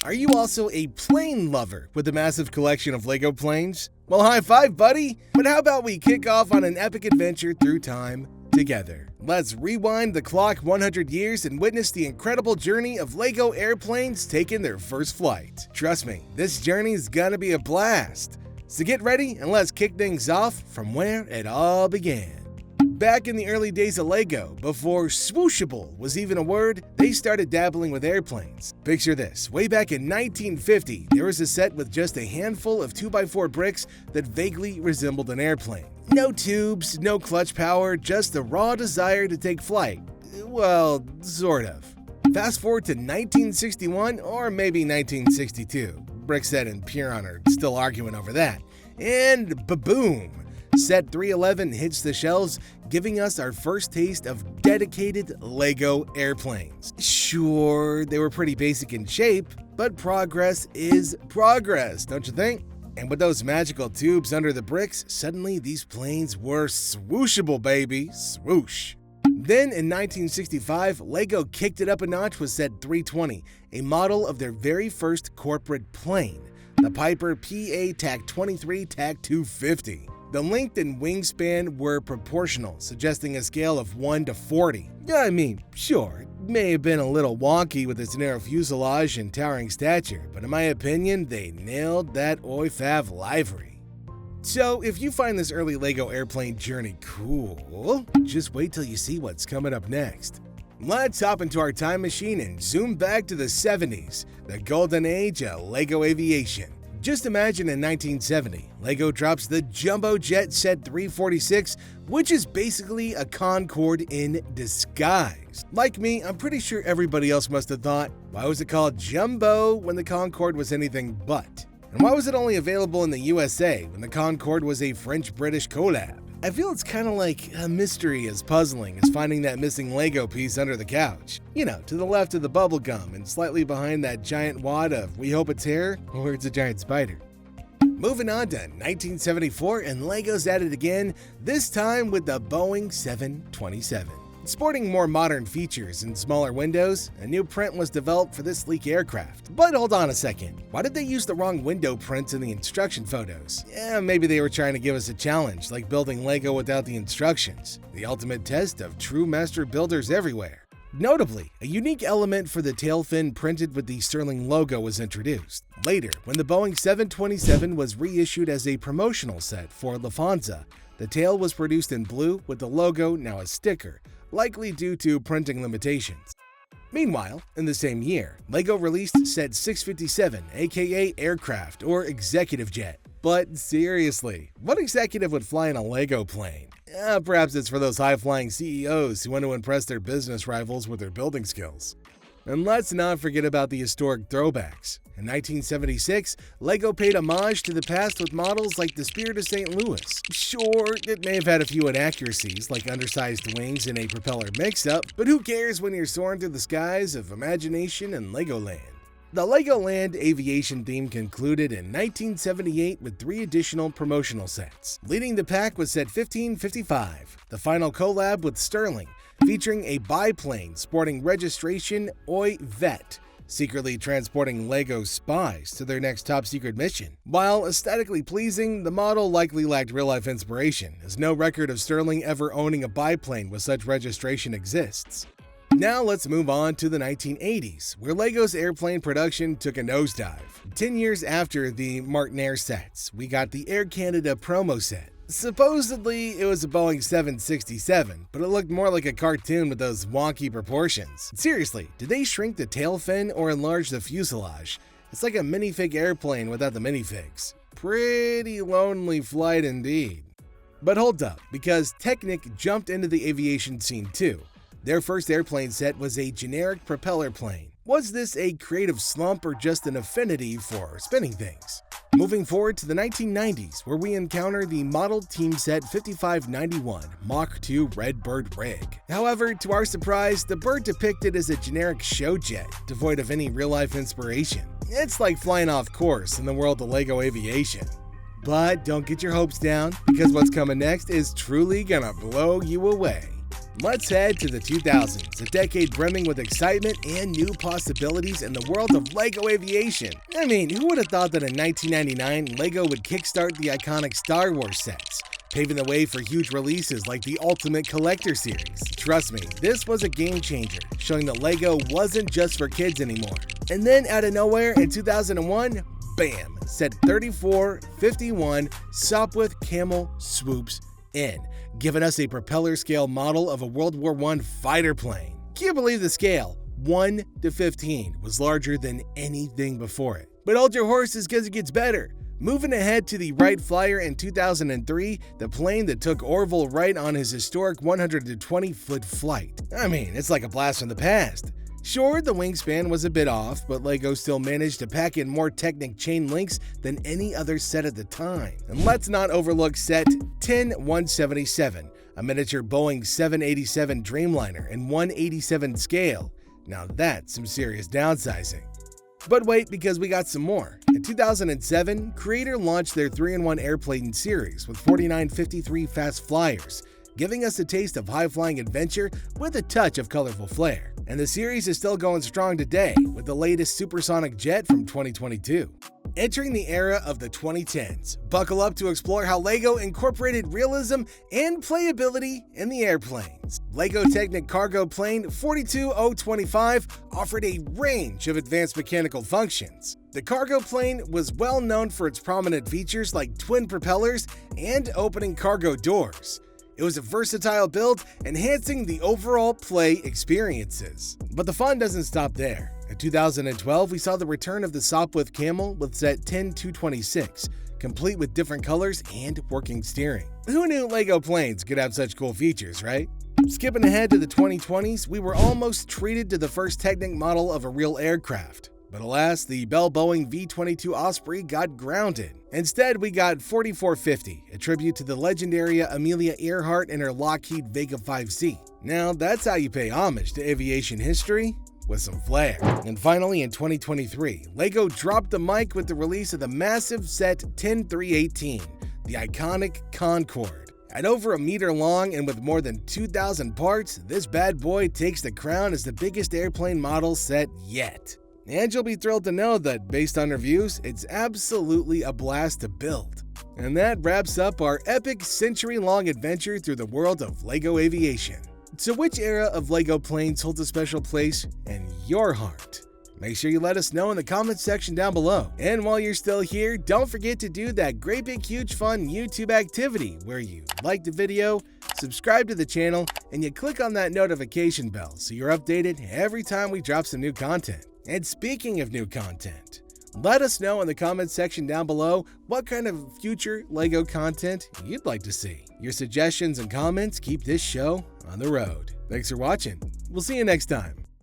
Are you also a plane lover with a massive collection of Lego planes? Well, high five, buddy! But how about we kick off on an epic adventure through time together? Let's rewind the clock 100 years and witness the incredible journey of Lego airplanes taking their first flight. Trust me, this journey's gonna be a blast. So get ready and let's kick things off from where it all began. Back in the early days of Lego, before swooshable was even a word, they started dabbling with airplanes. Picture this, way back in 1950, there was a set with just a handful of 2x4 bricks that vaguely resembled an airplane. No tubes, no clutch power, just the raw desire to take flight. Well, sort of. Fast forward to 1961 or maybe 1962. Brickset and Puron are still arguing over that. And ba-boom! Set 311 hits the shelves, giving us our first taste of dedicated Lego airplanes. Sure, they were pretty basic in shape, but progress is progress, don't you think? And with those magical tubes under the bricks, suddenly these planes were swooshable, baby. Swoosh. Then in 1965, Lego kicked it up a notch with Set 320, a model of their very first corporate plane, the Piper PA TAC 23 TAC 250. The length and wingspan were proportional, suggesting a scale of 1 to 40. I mean, sure, it may have been a little wonky with its narrow fuselage and towering stature, but in my opinion, they nailed that OIFAV livery. So if you find this early Lego airplane journey cool, just wait till you see what's coming up next. Let's hop into our time machine and zoom back to the 70s, the golden age of Lego aviation. Just imagine in 1970, Lego drops the Jumbo Jet Set 346, which is basically a Concorde in disguise. Like me, I'm pretty sure everybody else must have thought, why was it called Jumbo when the Concorde was anything but? And why was it only available in the USA when the Concorde was a French-British collab? I feel it's kind of like a mystery as puzzling as finding that missing Lego piece under the couch. You know, to the left of the bubble gum and slightly behind that giant wad of we hope it's hair or it's a giant spider. Moving on to 1974 and Lego's at it again, this time with the Boeing 727. Sporting more modern features and smaller windows, a new print was developed for this sleek aircraft. But hold on a second, why did they use the wrong window prints in the instruction photos? Yeah, maybe they were trying to give us a challenge, like building Lego without the instructions, the ultimate test of true master builders everywhere. Notably, a unique element for the tail fin printed with the Sterling logo was introduced. Later, when the Boeing 727 was reissued as a promotional set for Lufthansa, the tail was produced in blue with the logo now a sticker, likely due to printing limitations. Meanwhile, in the same year, Lego released Set 657, aka Aircraft or Executive Jet. But seriously, what executive would fly in a Lego plane? Perhaps it's for those high-flying CEOs who want to impress their business rivals with their building skills. And let's not forget about the historic throwbacks. In 1976, Lego paid homage to the past with models like the Spirit of St. Louis. Sure, it may have had a few inaccuracies like undersized wings and a propeller mix-up, but who cares when you're soaring through the skies of imagination and Legoland? The Legoland Aviation theme concluded in 1978 with 3 additional promotional sets. Leading the pack was Set 1555, the final collab with Sterling, featuring a biplane sporting registration Oi Vet, secretly transporting Lego spies to their next top-secret mission. While aesthetically pleasing, the model likely lacked real-life inspiration, as no record of Sterling ever owning a biplane with such registration exists. Now let's move on to the 1980s, where Lego's airplane production took a nosedive. 10 years after the Martinair sets, we got the Air Canada promo set. Supposedly, it was a Boeing 767, but it looked more like a cartoon with those wonky proportions. Seriously, did they shrink the tail fin or enlarge the fuselage? It's like a minifig airplane without the minifigs. Pretty lonely flight indeed. But hold up, because Technic jumped into the aviation scene too. Their first airplane set was a generic propeller plane. Was this a creative slump or just an affinity for spinning things? Moving forward to the 1990s, where we encounter the Model Team Set 5591 Mach 2 Redbird rig. However, to our surprise, the bird depicted as a generic show jet, devoid of any real-life inspiration. It's like flying off course in the world of Lego aviation. But don't get your hopes down, because what's coming next is truly gonna blow you away. Let's head to the 2000s, a decade brimming with excitement and new possibilities in the world of LEGO Aviation. I mean, who would have thought that in 1999, LEGO would kickstart the iconic Star Wars sets, paving the way for huge releases like the Ultimate Collector series. Trust me, this was a game changer, showing that LEGO wasn't just for kids anymore. And then out of nowhere in 2001, bam, set 3451 Sopwith Camel swoops in, giving us a propeller-scale model of a World War I fighter plane. Can you believe the scale? 1 to 15 was larger than anything before it. But hold your horses because it gets better. Moving ahead to the Wright Flyer in 2003, the plane that took Orville Wright on his historic 120-foot flight. I mean, it's like a blast from the past. Sure, the wingspan was a bit off, but LEGO still managed to pack in more Technic chain links than any other set at the time. And let's not overlook set 10177, a miniature Boeing 787 Dreamliner in 1/87 scale. Now that's some serious downsizing. But wait, because we got some more. In 2007, Creator launched their 3-in-1 airplane series with 4953 Fast Flyers, giving us a taste of high-flying adventure with a touch of colorful flair. And the series is still going strong today with the latest supersonic jet from 2022. Entering the era of the 2010s, buckle up to explore how LEGO incorporated realism and playability in the airplanes. LEGO Technic Cargo Plane 42025 offered a range of advanced mechanical functions. The cargo plane was well known for its prominent features like twin propellers and opening cargo doors. It was a versatile build, enhancing the overall play experiences. But the fun doesn't stop there. In 2012, we saw the return of the Sopwith Camel with set 10226, complete with different colors and working steering. Who knew LEGO planes could have such cool features, right? Skipping ahead to the 2020s, we were almost treated to the first Technic model of a real aircraft. But alas, the Bell Boeing V-22 Osprey got grounded. Instead, we got 4450, a tribute to the legendary Amelia Earhart and her Lockheed Vega 5C. Now, that's how you pay homage to aviation history, with some flair. And finally, in 2023, LEGO dropped the mic with the release of the massive set 10318, the iconic Concorde. At over a meter long and with more than 2,000 parts, this bad boy takes the crown as the biggest airplane model set yet. And you'll be thrilled to know that, based on reviews, it's absolutely a blast to build. And that wraps up our epic century-long adventure through the world of LEGO Aviation. So which era of LEGO planes holds a special place in your heart? Make sure you let us know in the comments section down below. And while you're still here, don't forget to do that great big huge fun YouTube activity where you like the video, subscribe to the channel, and you click on that notification bell so you're updated every time we drop some new content. And speaking of new content, let us know in the comments section down below what kind of future LEGO content you'd like to see. Your suggestions and comments keep this show on the road. Thanks for watching. We'll see you next time.